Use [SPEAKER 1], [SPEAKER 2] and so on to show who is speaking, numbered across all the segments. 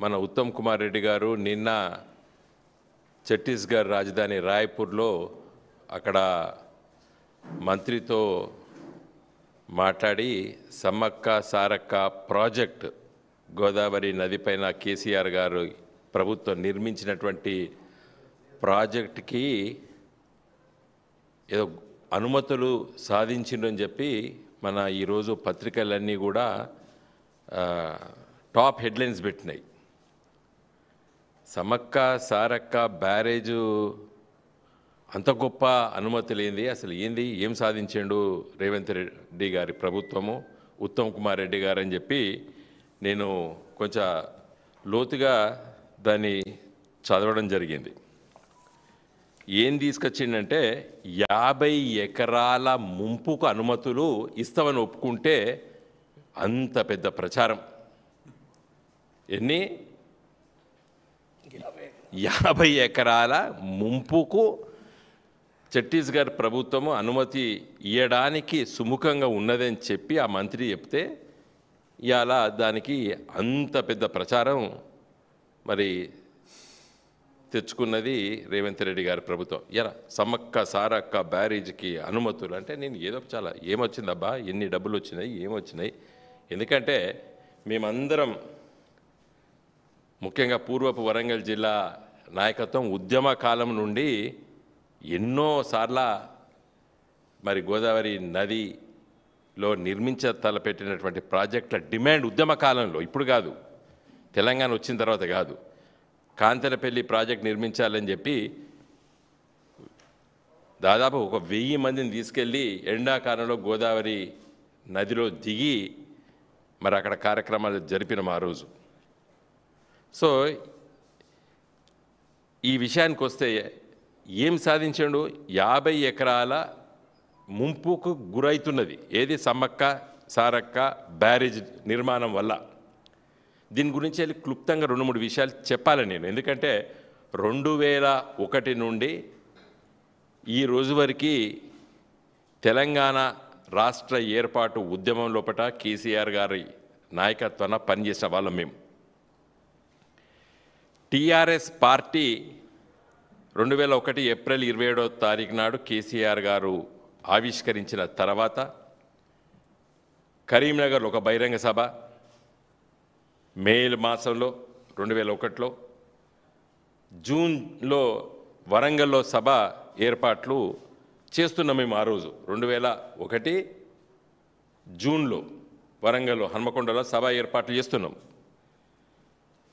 [SPEAKER 1] మన ఉత్తమ్ కుమార్ రెడ్డి గారు నిన్న ఛత్తీస్గఢ్ రాజధాని రాయ్పూర్లో అక్కడ మంత్రితో మాట్లాడి సమ్మక్క సారక్క ప్రాజెక్ట్ గోదావరి నదిపైన కేసీఆర్ గారు ప్రభుత్వం నిర్మించినటువంటి ప్రాజెక్ట్కి ఏదో అనుమతులు సాధించిందని చెప్పి మన ఈరోజు పత్రికలన్నీ కూడా టాప్ హెడ్లైన్స్ పెట్టినాయి. సమ్మక్క సారక్క బ్యారేజు అంత గొప్ప అనుమతులు ఏంది, అసలు ఏంది, ఏం సాధించిండు రేవంత్ రెడ్డి గారి ప్రభుత్వము, ఉత్తమ్ కుమార్ రెడ్డి గారు అని చెప్పి నేను కొంచెం లోతుగా దాన్ని చదవడం జరిగింది. ఏం తీసుకొచ్చిండంటే 50 ఎకరాల ముంపుకు అనుమతులు ఇస్తామని ఒప్పుకుంటే అంత పెద్ద ప్రచారం. ఎన్ని 50 ఎకరాల ముంపుకు ఛత్తీస్గఢ్ ప్రభుత్వము అనుమతి ఇవ్వడానికి సుముఖంగా ఉన్నదని చెప్పి ఆ మంత్రి చెప్తే ఇవాళ దానికి అంత పెద్ద ప్రచారం మరి తెచ్చుకున్నది రేవంత్ రెడ్డి గారి ప్రభుత్వం. ఇలా సమ్మక్క సారక్క బ్యారేజ్కి అనుమతులు అంటే నేను ఏదో చాలా ఏమొచ్చిందబ్బా, ఎన్ని డబ్బులు వచ్చినాయి, ఏమొచ్చినాయి. ఎందుకంటే మేమందరం ముఖ్యంగా పూర్వపు వరంగల్ జిల్లా నాయకత్వం ఉద్యమ కాలం నుండి ఎన్నోసార్ల మరి గోదావరి నదిలో తలపెట్టినటువంటి ప్రాజెక్టుల డిమాండ్ ఉద్యమ కాలంలో, ఇప్పుడు కాదు, తెలంగాణ వచ్చిన తర్వాత కాదు, కాంతెనపల్లి ప్రాజెక్ట్ నిర్మించాలని చెప్పి దాదాపు 1000 మందిని తీసుకెళ్ళి ఎండాకాలంలో గోదావరి నదిలో దిగి మరి అక్కడ కార్యక్రమాలు జరిపినాం ఆ రోజు. సో ఈ విషయానికి వస్తే ఏం సాధించాడు, 50 ఎకరాల ముంపుకు గురైతున్నది ఏది, సమ్మక్క సారక్క బ్యారేజ్ నిర్మాణం వల్ల. దీని గురించి వెళ్ళి క్లుప్తంగా 2-3 విషయాలు చెప్పాలని నేను, ఎందుకంటే 2001 నుండి ఈ రోజు వరకు తెలంగాణ రాష్ట్ర ఏర్పాటు ఉద్యమం లోపల కేసీఆర్ గారి నాయకత్వాన పనిచేసిన వాళ్ళం మేము. టీఆర్ఎస్ పార్టీ 2001 ఏప్రిల్ 27వ తారీఖు నాడు కేసీఆర్ గారు ఆవిష్కరించిన తర్వాత కరీంనగర్లో ఒక బహిరంగ సభ, మే మాసంలో 2001లో, జూన్లో వరంగల్లో సభ ఏర్పాట్లు చేస్తున్నాం మేము. ఆ రోజు 2001 జూన్లో వరంగల్లో హన్మకొండలో సభ ఏర్పాట్లు చేస్తున్నాం.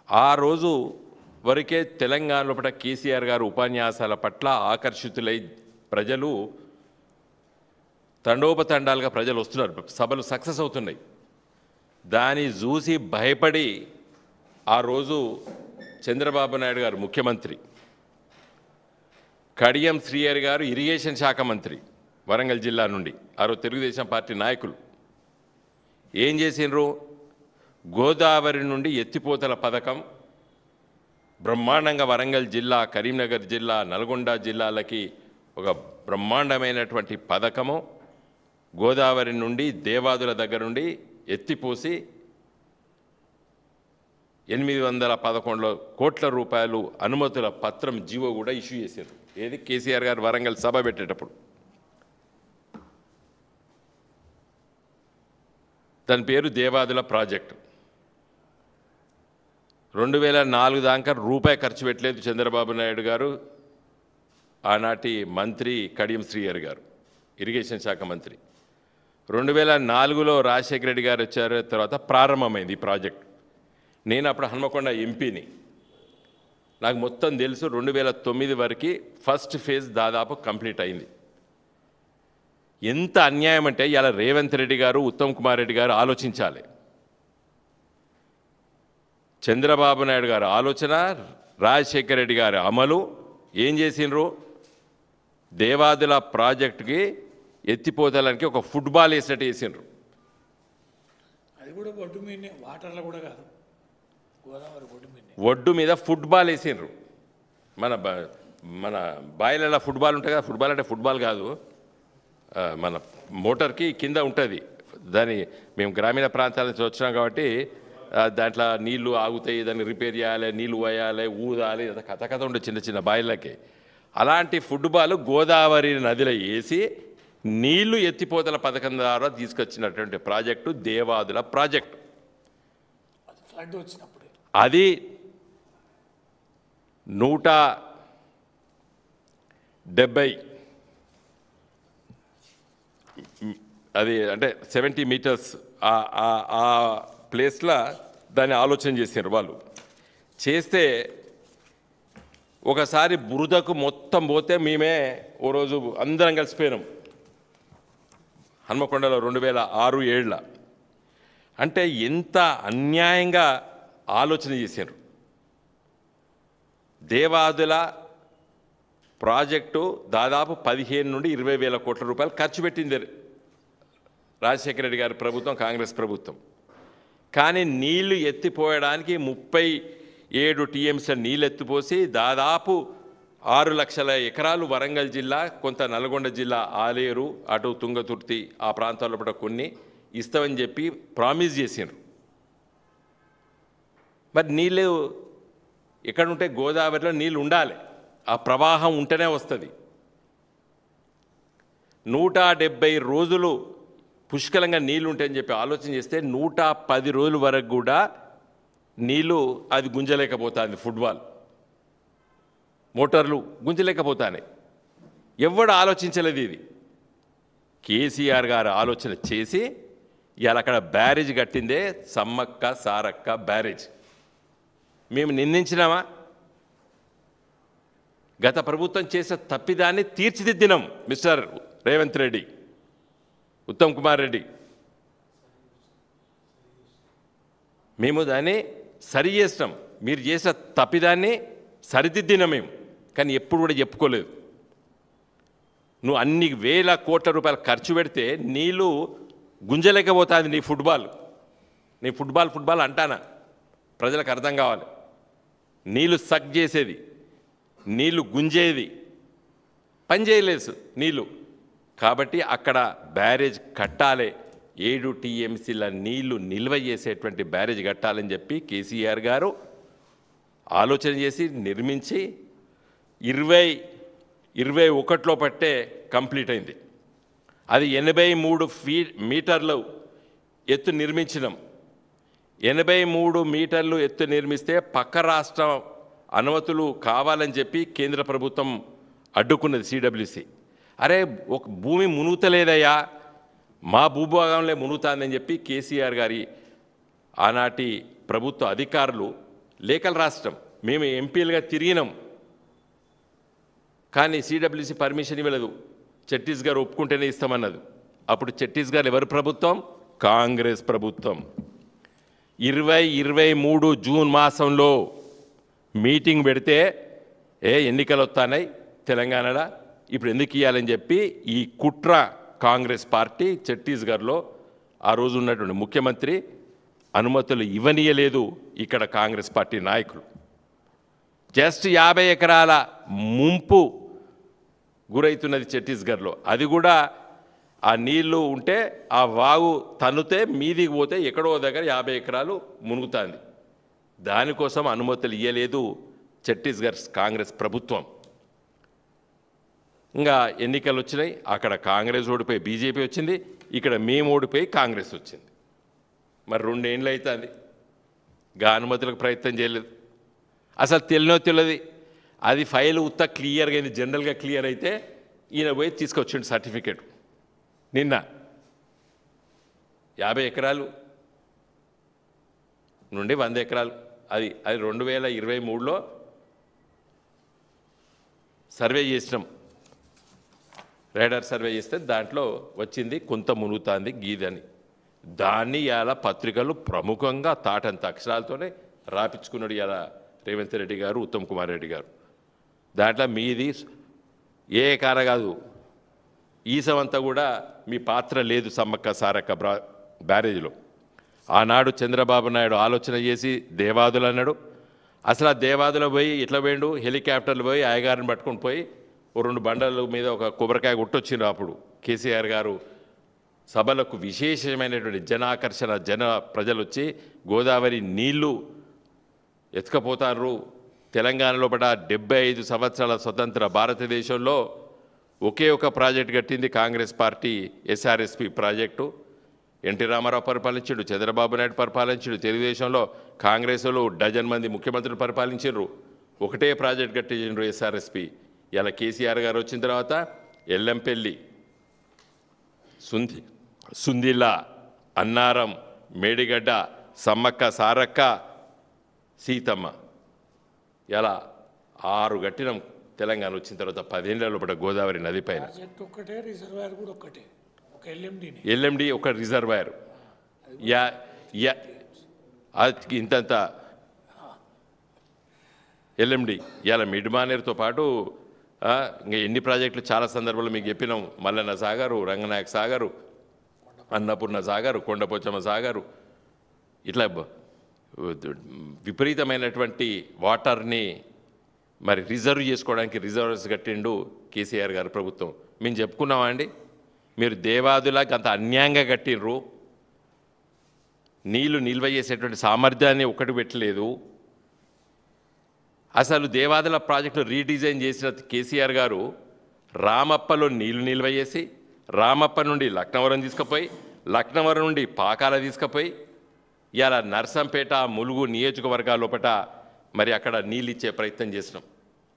[SPEAKER 1] ఆ రోజు వరకే తెలంగాణ లోపల కేసీఆర్ గారు ఉపన్యాసాల పట్ల ఆకర్షితులై ప్రజలు తండోపతండాలుగా ప్రజలు వస్తున్నారు, సభలు సక్సెస్ అవుతున్నాయి. దాన్ని చూసి భయపడి ఆ రోజు చంద్రబాబు నాయుడు గారు ముఖ్యమంత్రి, కడియం శ్రీహరి గారు ఇరిగేషన్ శాఖ మంత్రి వరంగల్ జిల్లా నుండి, ఆ రోజు తెలుగుదేశం పార్టీ నాయకులు ఏం చేసినారు, గోదావరి నుండి ఎత్తిపోతల పథకం బ్రహ్మాండంగా వరంగల్ జిల్లా, కరీంనగర్ జిల్లా, నల్గొండ జిల్లాలకి ఒక బ్రహ్మాండమైనటువంటి పథకము గోదావరి నుండి దేవాదుల దగ్గర నుండి ఎత్తిపోసి 811 కోట్ల రూపాయలు అనుమతుల పత్రం జీవో కూడా ఇష్యూ చేశారు. ఏది, కేసీఆర్ గారు వరంగల్ సభ పెట్టేటప్పుడు. దాని పేరు దేవాదుల ప్రాజెక్టు. 2004 దాకా రూపాయి ఖర్చు పెట్టలేదు చంద్రబాబు నాయుడు గారు, ఆనాటి మంత్రి కడియం శ్రీహరి గారు ఇరిగేషన్ శాఖ మంత్రి. 2004లో రాజశేఖర రెడ్డి గారు వచ్చారు, తర్వాత ప్రారంభమైంది ఈ ప్రాజెక్ట్. నేను అప్పుడు హన్మకొండ ఎంపీని, నాకు మొత్తం తెలుసు. 2009 వరకు ఫస్ట్ ఫేజ్ దాదాపు కంప్లీట్ అయింది. ఎంత అన్యాయం అంటే ఇలా రేవంత్ రెడ్డి గారు, ఉత్తమ్ కుమార్ రెడ్డి గారు ఆలోచించాలి. చంద్రబాబు నాయుడు గారు ఆలోచన, రాజశేఖర రెడ్డి గారి అమలు ఏం చేసినారు, దేవాదుల ప్రాజెక్టుకి ఎత్తిపోతలకి ఒక ఫుట్బాల్ వేసినట్టు వేసినారు.
[SPEAKER 2] అది కూడా ఒడ్డు మీద, వాటర్లో కూడా కాదు, గోదావరి
[SPEAKER 1] ఒడ్డు మీద ఫుట్బాల్ వేసినారు. మన బాయిలలో ఫుట్బాల్ ఉంటుంది కదా, ఫుట్బాల్ అంటే ఫుట్బాల్ కాదు, మన మోటార్కి కింద ఉంటుంది. దాన్ని మేము గ్రామీణ ప్రాంతాల నుంచి వచ్చినాం కాబట్టి దాంట్లో నీళ్లు ఆగుతాయి, దాన్ని రిపేర్ చేయాలి, నీళ్లు పోయాలి, ఊదాలి, కథ ఉండే చిన్న చిన్న బాయిలకి. అలాంటి ఫుట్బాల్ గోదావరి నదిలో వేసి నీళ్లు ఎత్తిపోతల పథకం ద్వారా తీసుకొచ్చినటువంటి ప్రాజెక్టు దేవాదుల ప్రాజెక్టు.
[SPEAKER 2] ఫ్లడ్ వచ్చినప్పుడు
[SPEAKER 1] అది 170 అది అంటే 70 మీటర్స్ ఆ ప్లేస్లో దాన్ని ఆలోచన చేశారు వాళ్ళు. చేస్తే ఒకసారి బురదకు మొత్తం పోతే మేమే ఓ రోజు అందరం కలిసిపోయినాం హన్మకొండలో 2006-7. అంటే ఎంత అన్యాయంగా ఆలోచన చేశారు. దేవాదుల ప్రాజెక్టు దాదాపు 15 నుండి 20 వేల కోట్ల రూపాయలు ఖర్చు పెట్టింది రాజశేఖర రెడ్డి గారి ప్రభుత్వం, కాంగ్రెస్ ప్రభుత్వం. కానీ నీళ్లు ఎత్తిపోయడానికి 37 టీఎంసీ నీళ్ళు ఎత్తిపోసి దాదాపు 6 లక్షల ఎకరాలు వరంగల్ జిల్లా, కొంత నల్గొండ జిల్లా, ఆలేరు, అటు తుంగతుర్తి ఆ ప్రాంతాల్లో కూడా కొన్ని ఇస్తామని చెప్పి ప్రామిస్ చేసిండ్రు. మరి నీళ్ళు ఎక్కడుంటే గోదావరిలో నీళ్ళు ఉండాలి, ఆ ప్రవాహం ఉంటేనే వస్తుంది. 170 రోజులు పుష్కలంగా నీళ్ళు ఉంటాయని చెప్పి ఆలోచన చేస్తే 110 రోజుల వరకు కూడా నీళ్ళు అది గుంజలేకపోతుంది. ఫుట్బాల్ మోటార్లు గుంజలేకపోతాయి. ఎవడు ఆలోచించలేదు ఇది. కేసీఆర్ గారు ఆలోచన చేసి ఇవాళ అక్కడ బ్యారేజ్ కట్టిందే సమ్మక్క సారక్క బ్యారేజ్. మేము నిందించినామా? గత ప్రభుత్వం చేసే తప్పిదాన్ని తీర్చిదిద్దినాం. మిస్టర్ రేవంత్ రెడ్డి, ఉత్తమ్ కుమార్ రెడ్డి, మేము దాన్ని సరి చేసినాం. మీరు చేసిన తప్పిదాన్ని సరిదిద్దినాం మేము. కానీ ఎప్పుడు కూడా చెప్పుకోలేదు. నువ్వు అన్ని వేల కోట్ల రూపాయలు ఖర్చు పెడితే నీళ్ళు గుంజలేకపోతుంది నీ ఫుట్బాల్ అంటానా? ప్రజలకు అర్థం కావాలి. నీళ్ళు సక్ చేసేది, నీళ్ళు గుంజేది పని చేయలేదు నీళ్ళు. కాబట్టి అక్కడ బ్యారేజ్ కట్టాలి, 7 టీఎంసీల నీళ్లు నిల్వ చేసేటువంటి బ్యారేజ్ కట్టాలని చెప్పి కేసీఆర్ గారు ఆలోచన చేసి నిర్మించి 2021లో పట్టే కంప్లీట్ అయింది. అది 83 మీటర్లు ఎత్తు నిర్మించినాం. 83 మీటర్లు ఎత్తు నిర్మిస్తే పక్క రాష్ట్రం అనుమతులు కావాలని చెప్పి కేంద్ర ప్రభుత్వం అడ్డుకున్నది సిడబ్ల్యూసి. అరే ఒక భూమి మునుగుతలేదయ్యా, మా భూభాగంలో మునుగుతాందని చెప్పి కేసీఆర్ గారి ఆనాటి ప్రభుత్వ అధికారులు లేఖలు రాష్ట్రం. మేము ఎంపీలుగా తిరిగినాం, కానీ సిడబ్ల్యూసి పర్మిషన్ ఇవ్వలేదు. ఛత్తీస్గఢ్ ఒప్పుకుంటేనే ఇస్తామన్నది. అప్పుడు ఛత్తీస్గఢ్ ఎవరి ప్రభుత్వం? కాంగ్రెస్ ప్రభుత్వం. 2023 జూన్ మాసంలో మీటింగ్ పెడితే ఎన్నికలు వస్తున్నాయి తెలంగాణలో, ఇప్పుడు ఎందుకు ఇవ్వాలని చెప్పి ఈ కుట్ర కాంగ్రెస్ పార్టీ ఛత్తీస్గఢ్లో ఆ రోజు ఉన్నటువంటి ముఖ్యమంత్రి అనుమతులు ఇవ్వనీయలేదు. ఇక్కడ కాంగ్రెస్ పార్టీ నాయకులు జస్ట్ 50 ఎకరాల ముంపు గురైతున్నది ఛత్తీస్గఢ్లో. అది కూడా ఆ నీళ్లు ఉంటే ఆ వాగు తన్నుతే మీదికి పోతే ఎక్కడో దగ్గర 50 ఎకరాలు మునుగుతుంది. దానికోసం అనుమతులు ఇవ్వలేదు ఛత్తీస్గఢ్ కాంగ్రెస్ ప్రభుత్వం. ఇంకా ఎన్నికలు వచ్చినాయి, అక్కడ కాంగ్రెస్ ఓడిపోయి బీజేపీ వచ్చింది, ఇక్కడ మేము ఓడిపోయి కాంగ్రెస్ వచ్చింది. మరి 2 ఏళ్ళు అవుతుంది, గా అనుమతులకు ప్రయత్నం చేయలేదు. అసలు తెలియదు. అది ఫైల్ ఉత్త క్లియర్గా అయింది. జనరల్గా క్లియర్ అయితే ఈయన పోయి తీసుకొచ్చిండు సర్టిఫికేట్. నిన్న 50 ఎకరాలు నుండి 100 ఎకరాలు అది 2023లో సర్వే చేసినాం. రేడార్ సర్వే చేస్తే దాంట్లో వచ్చింది కొంత మునుగుతుంది గీదని. దాన్ని ఇలా పత్రికలు ప్రముఖంగా తాటంత అక్షరాలతోనే రాపించుకున్నాడు ఇలా రేవంత్ రెడ్డి గారు, ఉత్తమ్ కుమార్ రెడ్డి గారు. దాంట్లో మీది ఏ కార కాదు, ఈసవంతా కూడా మీ పాత్ర లేదు సమ్మక్క సారక్క బ్యారేజ్లో. ఆనాడు చంద్రబాబు నాయుడు ఆలోచన చేసి దేవాదులు అన్నాడు. అసలు ఆ దేవాదులో పోయి ఇట్లా పోయిండు, హెలికాప్టర్లు పోయి అయ్యగారిని పట్టుకొని పోయి 2 బండల మీద ఒక కొబ్బరికాయ కొట్టొచ్చిండ్రు. అప్పుడు కేసీఆర్ గారు సభలకు విశేషమైనటువంటి జనాకర్షణ ప్రజలు వచ్చి గోదావరి నీళ్లు ఎత్తుకపోతారు. తెలంగాణలో పడ 75 సంవత్సరాల స్వతంత్ర భారతదేశంలో ఒకే ఒక ప్రాజెక్ట్ కట్టింది Congress party, SRSP project. NT Ramarao పరిపాలించాడు, చంద్రబాబు నాయుడు పరిపాలించాడు, తెలుగుదేశంలో కాంగ్రెస్లో డజన్ మంది ముఖ్యమంత్రులు పరిపాలించారు. ఒకటే ప్రాజెక్ట్ కట్టించారు ఎస్ఆర్ఎస్పి. ఇలా కేసీఆర్ గారు వచ్చిన తర్వాత ఎల్లంపల్లి, సుందిల్ల, అన్నారం, మేడిగడ్డ, సమ్మక్క సారక్క, సీతమ్మ, ఇలా 6 కట్టినం. తెలంగాణ వచ్చిన తర్వాత 10 ఏళ్ల లోపల గోదావరి నది పైన
[SPEAKER 2] ప్రాజెక్ట్ ఒక్కటే, రిజర్వాయర్ కూడా ఒక్కటే, ఒక
[SPEAKER 1] ఎల్ఎండి ఒక రిజర్వాయర్. ఇంతంత ఎల్ఎండి ఇలా మిడ్ మానేరుతో పాటు ఇంకా ఎన్ని ప్రాజెక్టులు చాలా సందర్భాల్లో మీకు చెప్పినాం. మల్లన్న సాగరు, రంగనాయక సాగరు, అన్నపూర్ణ సాగరు, కొండపోచమ్మ సాగరు, ఇట్లా విపరీతమైనటువంటి వాటర్ని మరి రిజర్వ్ చేసుకోవడానికి రిజర్వర్స్ కట్టిండు కేసీఆర్ గారు ప్రభుత్వం. మేము చెప్పుకున్నామా అండి? మీరు దేవాదులకు అంత అన్యాయంగా కట్టిండ్రు, నీళ్లు నిల్వ చేసేటువంటి సామర్థ్యాన్ని ఒకటి పెట్టలేదు. అసలు దేవాదుల ప్రాజెక్టును రీడిజైన్ చేసిన కేసీఆర్ గారు రామప్పలో నీళ్లు నిల్వ చేసి, రామప్ప నుండి లక్నవరం తీసుకుపోయి, లక్నవరం నుండి పాకాల తీసుకుపోయి, ఇలా నర్సంపేట, ములుగు నియోజకవర్గాల లోపల మరి అక్కడ నీళ్ళు ఇచ్చే ప్రయత్నం చేసినాం.